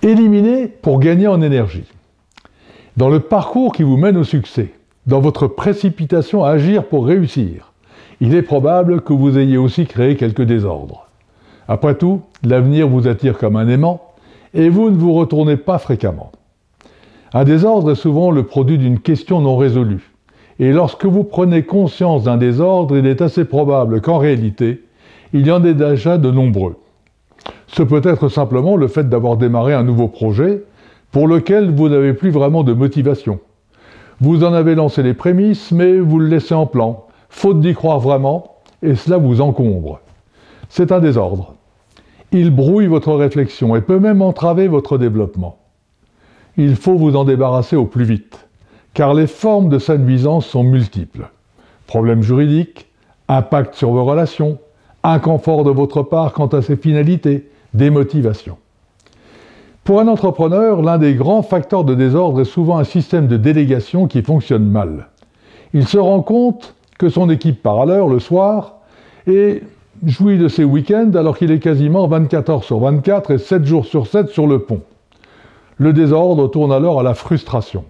Éliminez pour gagner en énergie. Dans le parcours qui vous mène au succès, dans votre précipitation à agir pour réussir, il est probable que vous ayez aussi créé quelques désordres. Après tout, l'avenir vous attire comme un aimant et vous ne vous retournez pas fréquemment. Un désordre est souvent le produit d'une question non résolue. Et lorsque vous prenez conscience d'un désordre, il est assez probable qu'en réalité, il y en ait déjà de nombreux. Ce peut être simplement le fait d'avoir démarré un nouveau projet pour lequel vous n'avez plus vraiment de motivation. Vous en avez lancé les prémices, mais vous le laissez en plan, faute d'y croire vraiment, et cela vous encombre. C'est un désordre. Il brouille votre réflexion et peut même entraver votre développement. Il faut vous en débarrasser au plus vite, car les formes de sa nuisance sont multiples. Problèmes juridiques, impact sur vos relations, inconfort de votre part quant à ses finalités, démotivation. Pour un entrepreneur, l'un des grands facteurs de désordre est souvent un système de délégation qui fonctionne mal. Il se rend compte que son équipe part à l'heure le soir et jouit de ses week-ends alors qu'il est quasiment 24 heures sur 24 et 7 jours sur 7 sur le pont. Le désordre tourne alors à la frustration.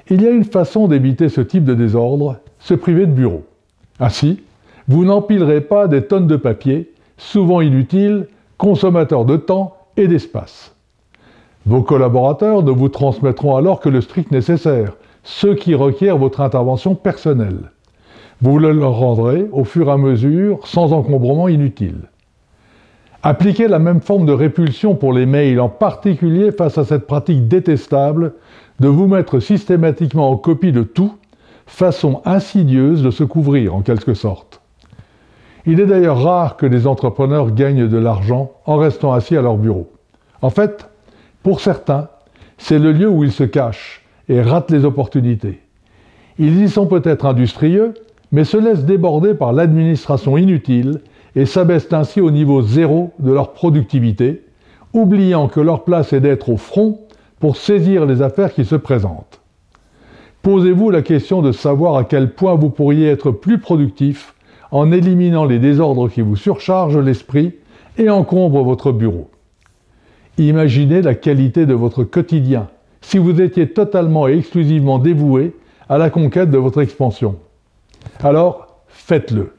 Il y a une façon d'éviter ce type de désordre, se priver de bureau. Ainsi, vous n'empilerez pas des tonnes de papier, souvent inutiles, consommateurs de temps et d'espace. Vos collaborateurs ne vous transmettront alors que le strict nécessaire, ce qui requiert votre intervention personnelle. Vous le leur rendrez au fur et à mesure, sans encombrement inutile. Appliquez la même forme de répulsion pour les mails, en particulier face à cette pratique détestable de vous mettre systématiquement en copie de tout, façon insidieuse de se couvrir en quelque sorte. Il est d'ailleurs rare que les entrepreneurs gagnent de l'argent en restant assis à leur bureau. En fait, pour certains, c'est le lieu où ils se cachent et ratent les opportunités. Ils y sont peut-être industrieux, mais se laissent déborder par l'administration inutile et s'abaissent ainsi au niveau zéro de leur productivité, oubliant que leur place est d'être au front pour saisir les affaires qui se présentent. Posez-vous la question de savoir à quel point vous pourriez être plus productif en éliminant les désordres qui vous surchargent l'esprit et encombrent votre bureau. Imaginez la qualité de votre quotidien si vous étiez totalement et exclusivement dévoué à la conquête de votre expansion. Alors, faites-le.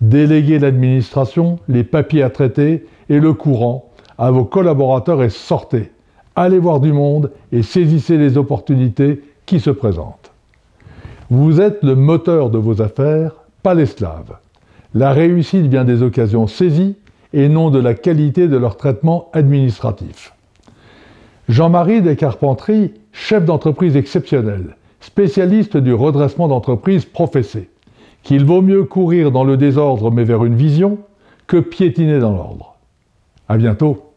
Déléguez l'administration, les papiers à traiter et le courant à vos collaborateurs et sortez. Allez voir du monde et saisissez les opportunités qui se présentent. Vous êtes le moteur de vos affaires, pas l'esclave. La réussite vient des occasions saisies et non de la qualité de leur traitement administratif. Jean-Marie Descarpentries, chef d'entreprise exceptionnel, spécialiste du redressement d'entreprise professé, qu'il vaut mieux courir dans le désordre mais vers une vision que piétiner dans l'ordre. À bientôt.